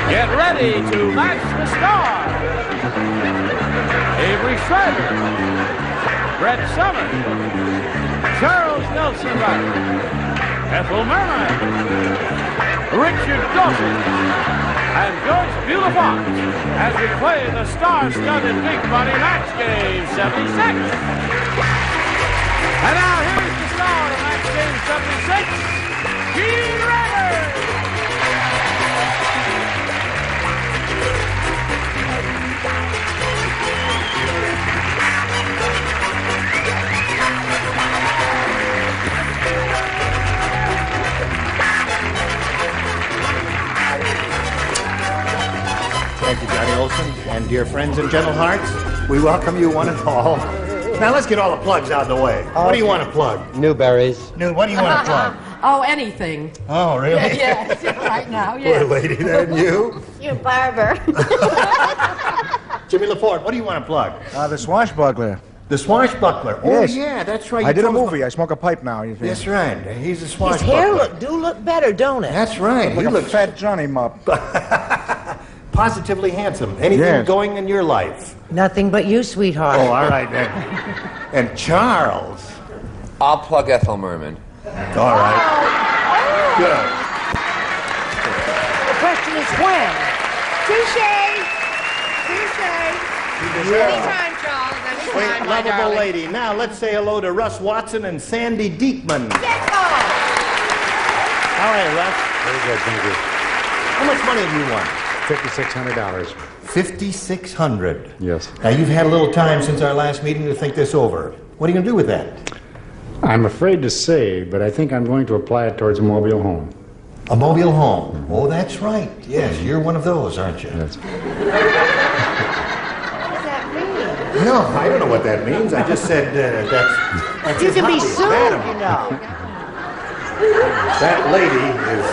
Get ready to match the stars. Avery Schreiber, Brett Summers, Charles Nelson Riley, Ethel Merman, Richard Dawson, and Joyce Builfant as we play the star-studded Big Money Match Game 76. And now here's the star of Match Game 76, Gene Reilly. Thank you, Johnny Olson, and dear friends and gentle hearts, we welcome you one and all. Now let's get all the plugs out of the way. What do you want to plug? Newberries. What do you want to plug? Oh, anything. Oh, really? Yes, right now, yes. Poor lady, then you. You're barber. Jimmy LaForte, what do you want to plug? The Swashbuckler. The Swashbuckler. Yes. Oh, yeah, that's right. I did a movie. I smoke a pipe now. You That's right. He's a His Swashbuckler. hair look better, don't it? That's right. like He a looks fat Johnny Mupp. positively handsome. Anything Yes. going in your life? Nothing but you, sweetheart. Oh, all right, then. And Charles. I'll plug Ethel Merman. All right. Good. The question is when. Touche. Anytime, Charles. Anytime, Sweet, my lovable darling. lady. Now let's say hello to Russ Watson and Sandy Diekman. Get off. All right, Russ. Very good, thank you. How much money have you won? $5,600. $5,600. Yes. Now you've had a little time since our last meeting to think this over. What are you going to do with that? I'm afraid to say, but I think I'm going to apply it towards a mobile home. A mobile home. Oh, that's right. Yes, you're one of those, aren't you? Yes. What does that mean? No, I don't know what that means. I just said that's You his can be hobby, sued, madam. you know. That lady is...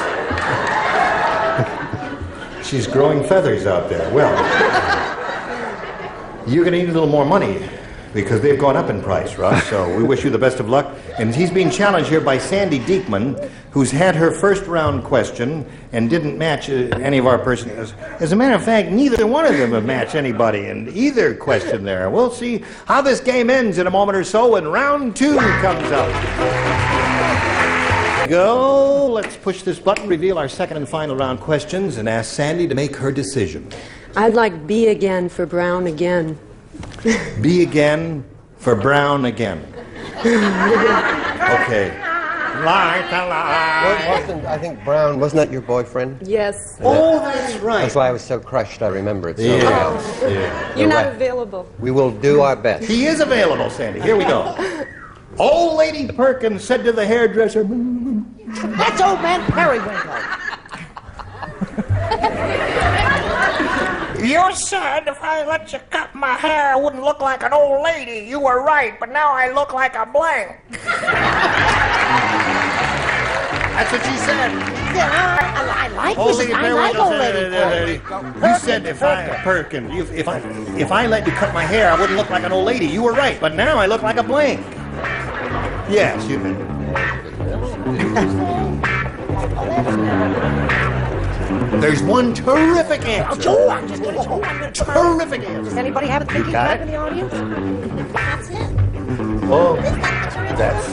She's growing feathers out there. Well, you're going to need a little more money because they've gone up in price, Russ, so we wish you the best of luck. And he's being challenged here by Sandy Diekman, who's had her first round question and didn't match any of our persons. As a matter of fact, neither one of them have matched anybody in either question there. We'll see how this game ends in a moment or so when round two comes up. Go. Let's push this button, reveal our second and final round questions, and ask Sandy to make her decision. I'd like B again for Brown again. B again for Brown again. Okay. Like a lie. I think Brown, wasn't that your boyfriend? Yes. Oh, that's right. That's why I was so crushed, I remember it. So Yeah. well. Yeah. You're not right. available. We will do our best. He is available, Sandy. Here we go. Old Lady Perkins said to the hairdresser, That's old man Periwinkle. You said if I let you cut my hair, I wouldn't look like an old lady. You were right, but now I look like a blank. That's what she said. Yeah, I like Old this. Lady I like old lady. Perkins. You said if I let you cut my hair, I wouldn't look like an old lady. You were right, but now I look like a blank. Yes, you did. There's one terrific answer. Oh, I'm just going to Terrific answer. Does anybody have a thinking got cap it? in the audience? That's it. Oh, that's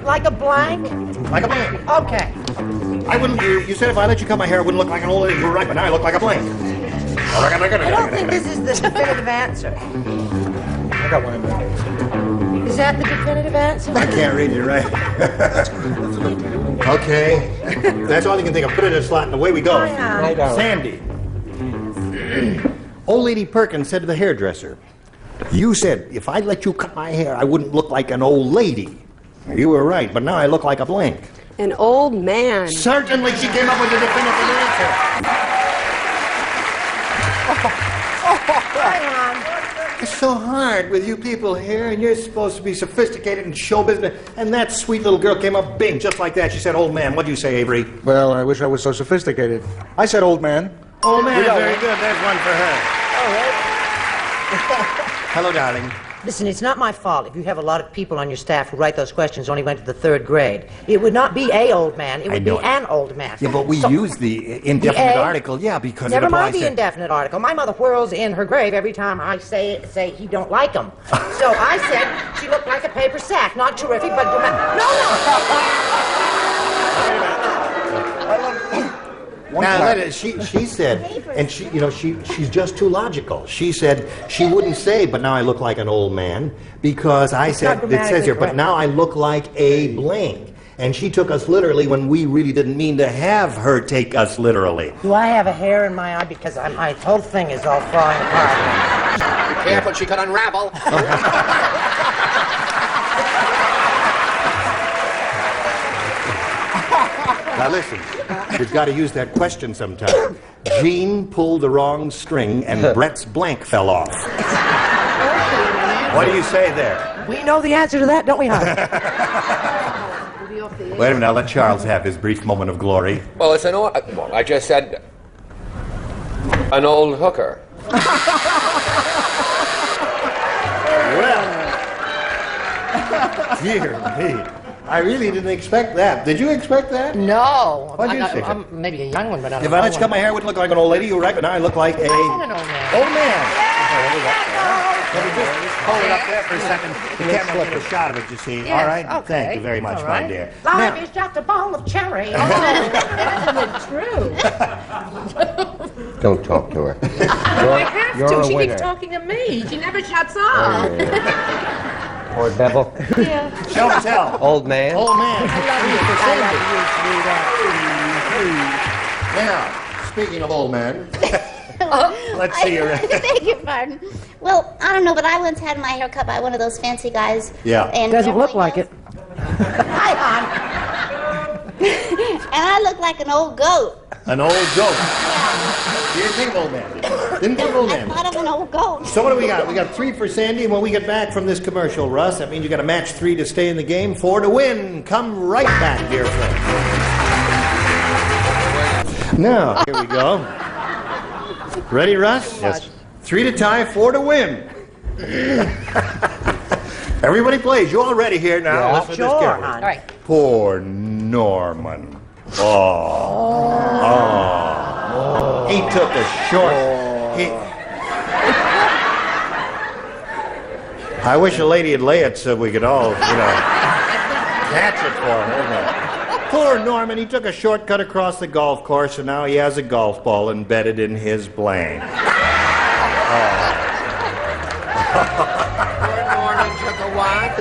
Like a blank? like a blank. Okay. I wouldn't. You said if I let you cut my hair, I wouldn't look like an old lady. You were right, but now I look like a blank. I don't think this is the definitive answer. I got one in there. Is that the definitive answer? I can't read you right. Okay. That's all you can think of. Put it in a slot and away we go. Hi, Sandy. Old Lady Perkins said to the hairdresser, you said if I let you cut my hair, I wouldn't look like an old lady. You were right, but now I look like a blank. An old man. Certainly she came up with the definitive answer. It's so hard with you people here, and you're supposed to be sophisticated in show business. And that sweet little girl came up big, just like that. She said, old man. What'd you say, Avery? Well, I wish I was so sophisticated. I said old man. Old man, very good. There's one for her. All right. Hello, darling. Listen, it's not my fault if you have a lot of people on your staff who write those questions only went to the 3rd grade. It would not be a old man. It would be an old man. Yeah, but we use the indefinite article, because Never it applies mind the indefinite article. My mother whirls in her grave every time I say he don't like them. So I said she looked like a paper sack. Not terrific, but dramatic. Now, she said, and she's just too logical. She said she wouldn't say, but now I look like an old man, because I said, it says here, but now I look like a blank. And she took us literally when we really didn't mean to have her take us literally. Do I have a hair in my eye? Because my whole thing is all falling apart. Be careful, she could unravel. Now listen, we've got to use that question sometime. Jean pulled the wrong string and Brett's blank fell off. What do you say there? We know the answer to that, don't we, hon? Wait a minute, I'll let Charles have his brief moment of glory. Well, it's an old... Well, I just said... an old hooker. Well... Dear me. I really didn't expect that. Did you expect that? No. What did you think? Maybe a young one, but not If I let you cut my hair, I wouldn't look like an old lady. You're right, but now I look like a... an old man. Old man. Let me just hold it up there for a second. The camera get a shot of it, you see. Yes, all right? okay. Thank you very much, All my right. dear. Life is just a bowl of cherry. That's true. Don't talk to her. I have you're to. a She winner. keeps talking to me. She never shuts up. Or Bevel. Yeah. Show and tell. Old man. Old man. I love Now, speaking of old man, let's see your... I beg your pardon. Well, I don't know, but I once had my hair cut by one of those fancy guys. Yeah. And Doesn't look Beverly like it. Hills. Hi, hon. And I look like an old goat. An old goat. You didn't think of old man, did you? Didn't think of old I man. thought of an old goat. So what do we got? We got 3 for Sandy, and when we get back from this commercial, Russ, that means you got to match 3 to stay in the game, 4 to win. Come right back, dear friends. Now, here we go. Ready, Russ? Yes. 3 to tie, 4 to win. Everybody plays. You all ready here now? Yeah. Listen to this Sure, carefully. hon. All right. Poor Norman. Oh. He took a short. I wish a lady would lay it so we could all, catch it for her. Poor Norman, he took a shortcut across the golf course, and now he has a golf ball embedded in his blank.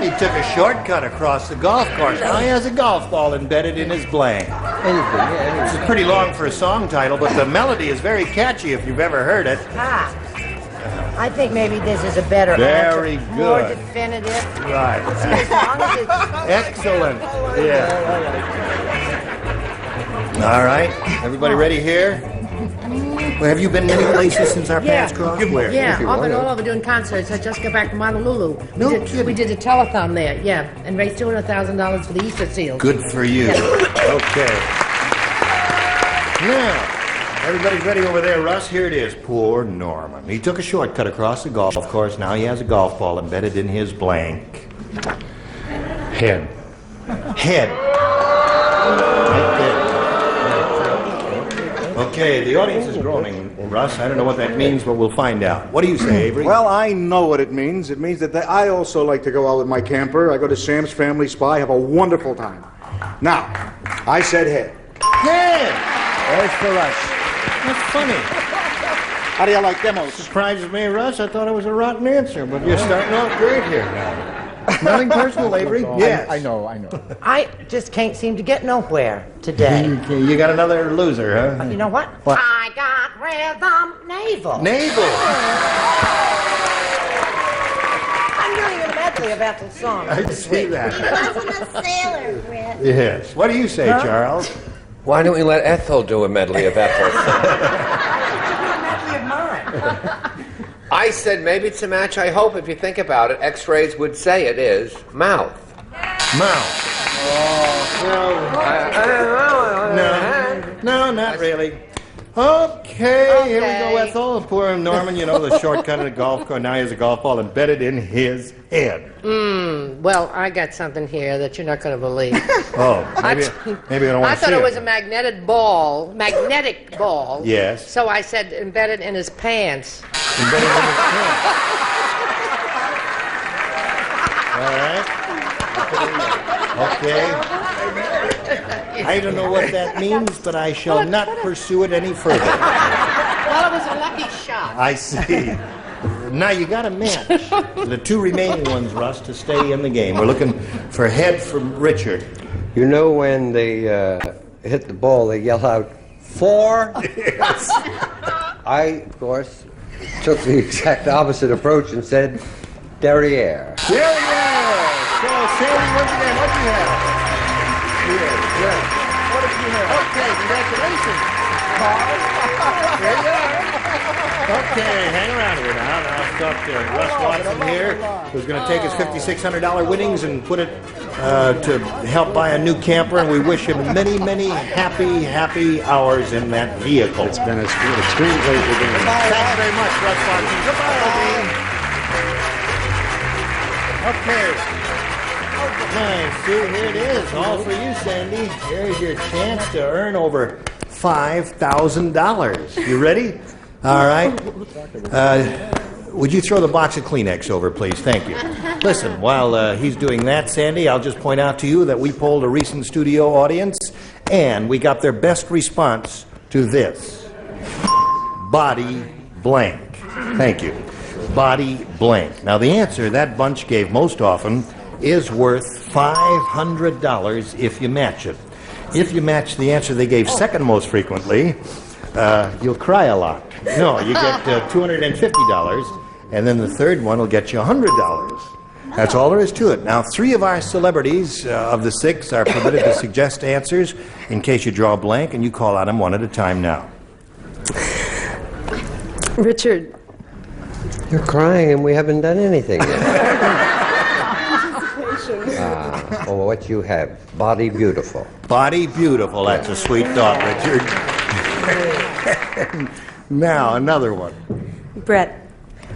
He took a shortcut across the golf course. Now he has a golf ball embedded in his blank. This is pretty long for a song title, but the melody is very catchy if you've ever heard it. I think maybe this is a better Very answer. More good. definitive. Right. As long as it's... Excellent. Yeah. All right. Everybody ready here? Well, have you been many places since our paths crossed? Where? Yeah, I've been all over doing concerts. I just got back from Honolulu. We did a telethon there, yeah, and raised $200,000 for the Easter seals. Good for you. Okay. Now, everybody's ready over there, Russ? Here it is. Poor Norman. He took a shortcut across the golf course. Now he has a golf ball embedded in his blank. Head. Head. Right there. Okay, the audience is groaning, Russ. I don't know what that means, but we'll find out. What do you say, Avery? Well, I know what it means. It means that I also like to go out with my camper. I go to Sam's Family Spa. I have a wonderful time. Now, I said head. Head! There's for us. That's funny. How do you like demos? Surprises me, Russ. I thought it was a rotten answer, but you're starting off great here now. Nothing personal, Avery. Yes. I know. I just can't seem to get nowhere today. You got another loser, huh? You know what? I got rhythm navel. Navel. I'm doing a medley of Ethel's songs. I see that. He wasn't a sailor, Brett. Yes. What do you say, Charles? Why don't we let Ethel do a medley of Ethel's? Medley of mine. I said maybe it's a match. I hope if you think about it, X-rays would say it is mouth. Mouth. Oh, no, not really. Okay, here we go, Ethel. Poor Norman, you know the shortcut of the golf course. Now he has a golf ball embedded in his head. Well, I got something here that you're not going to believe. Oh, maybe I don't want to see it. I thought it was a magnetic ball. Yes. So I said embedded in his pants. Embedded in his pants. All right. Okay. I don't know what that means, but I shall not pursue it any further. Well, it was a lucky shot. I see. Now you got to match the two remaining ones, Russ, to stay in the game. We're looking for head from Richard. You know when they hit the ball, they yell out, 4? Yes. I, of course, took the exact opposite approach and said, derriere. Derriere! So, Sandy, once again, what do you have? What did you have? Okay, congratulations, Carl. There you are. Okay, hang around here now. Now I'll talk to Russ Watson here, who's going to take his $5,600 winnings and put it to help buy a new camper, and we wish him many, many happy hours in that vehicle. It's been an extreme pleasure being here. Thanks very much, Russ Watson. Goodbye, Okay. Nice. See, here it is. All for you, Sandy. Here's your chance to earn over $5,000. You ready? All right. Would you throw the box of Kleenex over, please? Thank you. Listen, while he's doing that, Sandy, I'll just point out to you that we polled a recent studio audience, and we got their best response to this. Body blank. Thank you. Body blank. Now, the answer that bunch gave most often is worth $500 if you match it. If you match the answer they gave second most frequently, you'll cry a lot. No, you get $250, and then the third one will get you $100. That's all there is to it. Now, 3 of our celebrities of the 6 are permitted to suggest answers in case you draw a blank, and you call on them one at a time now. Richard. You're crying and we haven't done anything yet. Oh, what you have. Body beautiful. Body beautiful. That's a sweet thought, Richard. Now, another one. Brett.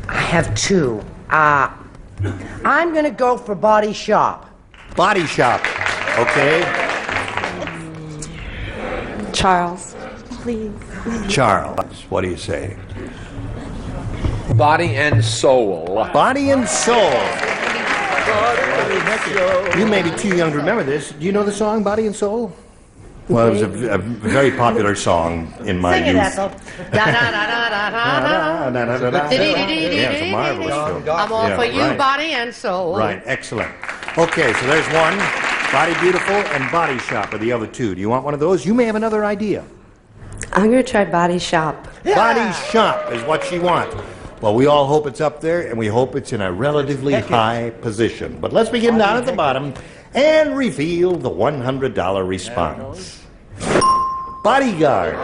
I have 2. I'm going to go for Body Shop. Body Shop. Okay. Charles, please. Charles, what do you say? Body and Soul. Body and Soul. You may be too young to remember this. Do you know the song Body and Soul? Well, it was a very popular song in my youth. Sing it, Ethel. Yeah, it's a marvelous film. I'm all for you, right. Body and Soul. Right, excellent. Okay, so there's one. Body Beautiful and Body Shop are the other 2. Do you want one of those? You may have another idea. I'm going to try Body Shop. Yeah. Body Shop is what she wants. Well, we all hope it's up there, and we hope it's in a relatively high position. But let's begin down at the bottom and reveal the $100 response. Bodyguard.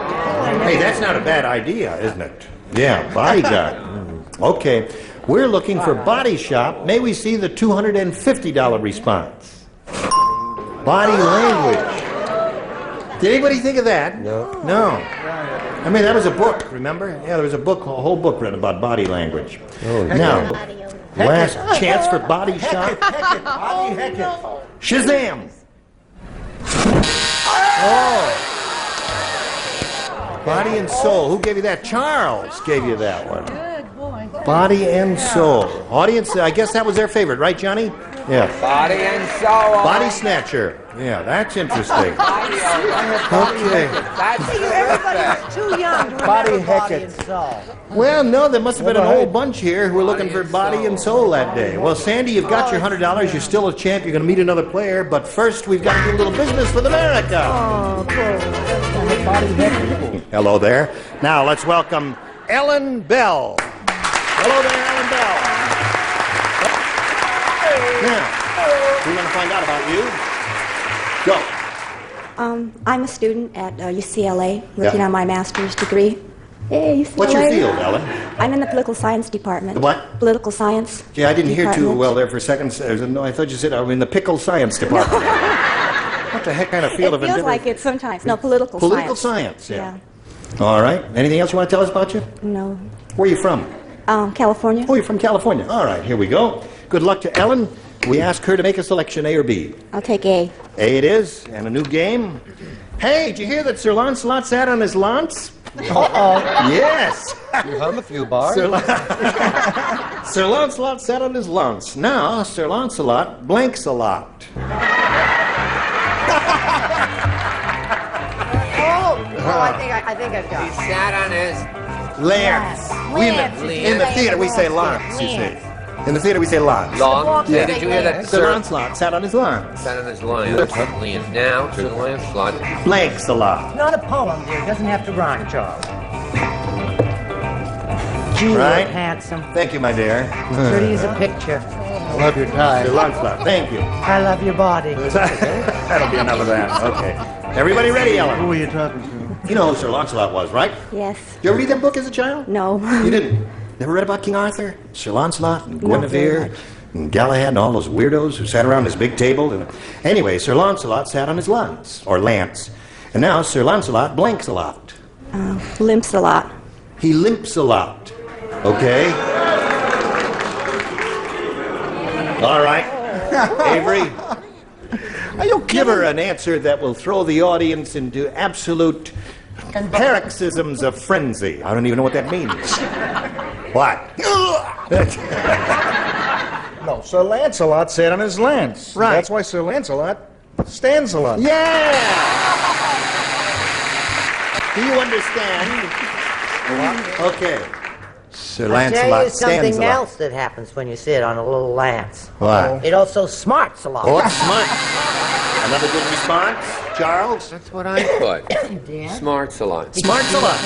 Hey, that's not a bad idea, isn't it? Yeah, bodyguard. Okay, we're looking for Body Shop. May we see the $250 response? Body language. Did anybody think of that? No. No. I mean, that was a book, remember? Yeah, there was a book, a whole book written about body language. Oh, now, last chance for Body Shop. Shazam! Oh! Body and Soul. Who gave you that? Charles gave you that one. Good boy. Body and Soul. Audience, I guess that was their favorite, right, Johnny? Yeah. Body and Soul. Body Snatcher. Yeah, that's interesting. Okay. Everybody's too young to Body remember Body Hackett. and Soul. Well, no, there must have been a whole bunch here who were looking for Body and Soul that day. Well, Sandy, you've got your $100. You're still a champ. You're going to meet another player. But first, we've got to do a little business with America. Oh, Hello there. Now, let's welcome Ellen Bell. Hello there, Ellen Bell. Now, we're going to find out about you. Go. I'm a student at UCLA, working on my master's degree. Hey, UCLA. What's your field, Ellen? I'm in the political science department. The what? Political science. Yeah, I didn't hear too department. well there for a second. No, I thought you said I'm in the pickle science department. What the heck kind of field of it feels like it sometimes. No, political science. Political science, yeah. All right. Anything else you want to tell us about you? No. Where are you from? California. Oh, you're from California. All right, here we go. Good luck to Ellen. We ask her to make a selection, A or B. I'll take A. A it is, and a new game. Hey, did you hear that Sir Lancelot sat on his lance? Uh-oh. Yes. You hum a few bars. Sir Lancelot sat on his lance. Now, Sir Lancelot blanks a lot. I think I've got it. He sat on his lance. In the theater, we say lance, you see. In the theater, we say lance. long. Yeah. Did you hear that? Sir Lancelot sat on his lance. Sat on his lance. Now, Sir Lancelot blanks a lot. Not a poem, dear. It doesn't have to rhyme, Charles. You Right? look handsome. Thank you, my dear. Pretty as a picture. I love your tie. Sir Lancelot, thank you. I love your body. That'll be enough of that. Okay. Everybody ready, Ellen? Who are you talking to? You know who Sir Lancelot was, right? Yes. Did you ever read that book as a child? No. You didn't? Never read about King Arthur? Sir Lancelot and Not very Guinevere and Galahad and all those weirdos who sat around this big table? And anyway, Sir Lancelot sat on his lance, or lance. And now Sir Lancelot blanks a lot. Limps a lot. He limps a lot. Okay? All right. Avery, give her an answer that will throw the audience into absolute paroxysms of frenzy. I don't even know what that means. What? No, Sir Lancelot sat on his lance. Right. That's why Sir Lancelot stands a lot. Yeah! Do you understand? Okay. Sir I'll tell you Lancelot stands a something lot. else that happens when you sit on a little lance. What? It also smarts a lot. Oh, it's smart. Another good response, Charles? That's what I put. Smarts a lot. Smarts a lot.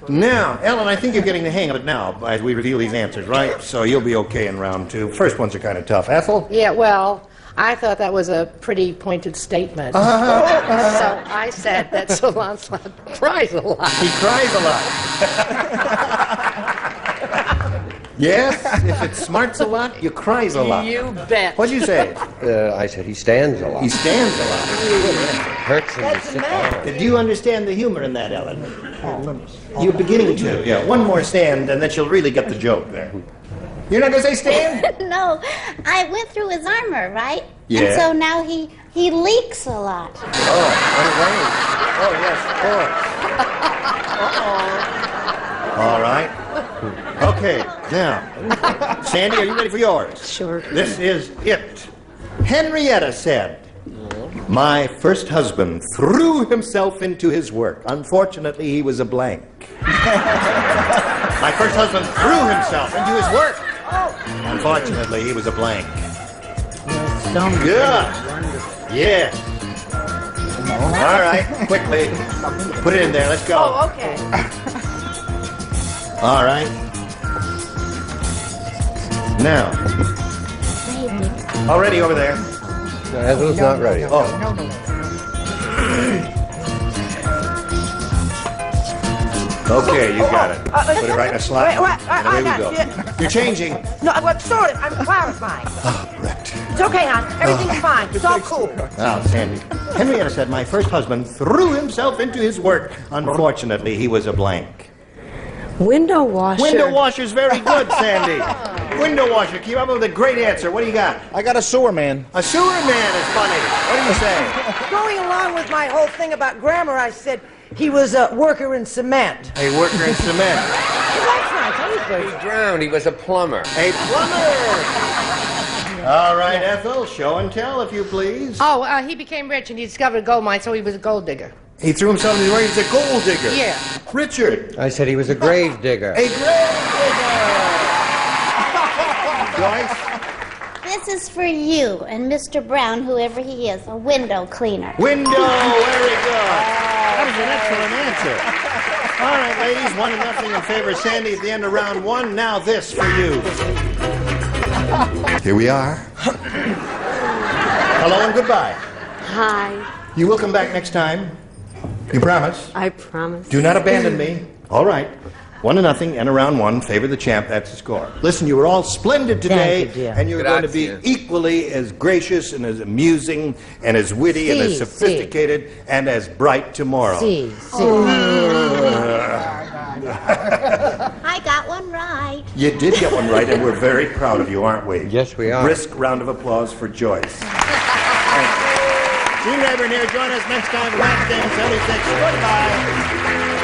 No, Now, Ellen, I think you're getting the hang of it now as we reveal these answers, right? So you'll be okay in round two. First ones are kind of tough. Ethel? Yeah, well, I thought that was a pretty pointed statement. So I said that Sir Lancelot cries a lot. He cries a lot. Yes? If it smarts a lot, you cries a lot. You bet. What'd you say? I said he stands a lot. He stands a lot. Hurts him to sit down. Do you understand the humor in that, Ellen? You're beginning to. Yeah, one more stand, and then she'll really get the joke there. You're not going to say stand? No, I went through his armor, right? Yeah. And so now he leaks a lot. Oh, yes, of course. All right. Okay, now, Sandy, are you ready for yours? Sure. This is it. Henrietta said, "My first husband threw himself into his work. Unfortunately, he was a blank." My first husband threw himself into his work. Unfortunately, he was a blank. Good. Yeah. All right, quickly. Put it in there. Let's go. Oh, okay. All right. Now. Already over there. No, Ethel's not ready. Oh. Okay, you got it. Put it right in a slot. Wait, And away we go. You're changing. No, I'm sort of. I'm clarifying. Oh, Brett. It's okay, hon. Everything's fine. It's all cool. Now, Sandy. Henrietta said, "My first husband threw himself into his work. Unfortunately, he was a blank." Window washer. Window washer's very good, Sandy. Window washer. Keep up with a great answer. What do you got? I got a sewer man. A sewer man is funny. What do you say? Going along with my whole thing about grammar, I said he was a worker in cement. A worker in cement. That's nice. That was good. He drowned. He was a plumber. A plumber. All right, Ethel, show and tell, if you please. Oh, he became rich and he discovered a gold mine, so he was a gold digger. He threw himself in his work. He's a gold digger. Yeah. Richard. I said he was a grave digger. A grave digger. Joyce. This is for you and Mr. Brown, whoever he is, a window cleaner. Window. Very good. That was an excellent answer. All right, ladies, 1-0 in favor of Sandy at the end of round one. Now this for you. Here we are. Hello and goodbye. Hi. You will come back next time. You promise? I promise. Do not abandon me. All right. 1-0, and around 1, favor the champ. That's the score. Listen, you were all splendid today, Thank you, dear. and you're going to be equally as gracious and as amusing and as witty and as sophisticated and as bright tomorrow. I got one right. You did get one right, and we're very proud of you, aren't we? Yes, we are. Brisk round of applause for Joyce. Gene Rayburn here. Join us next time for Match Game 76. Goodbye.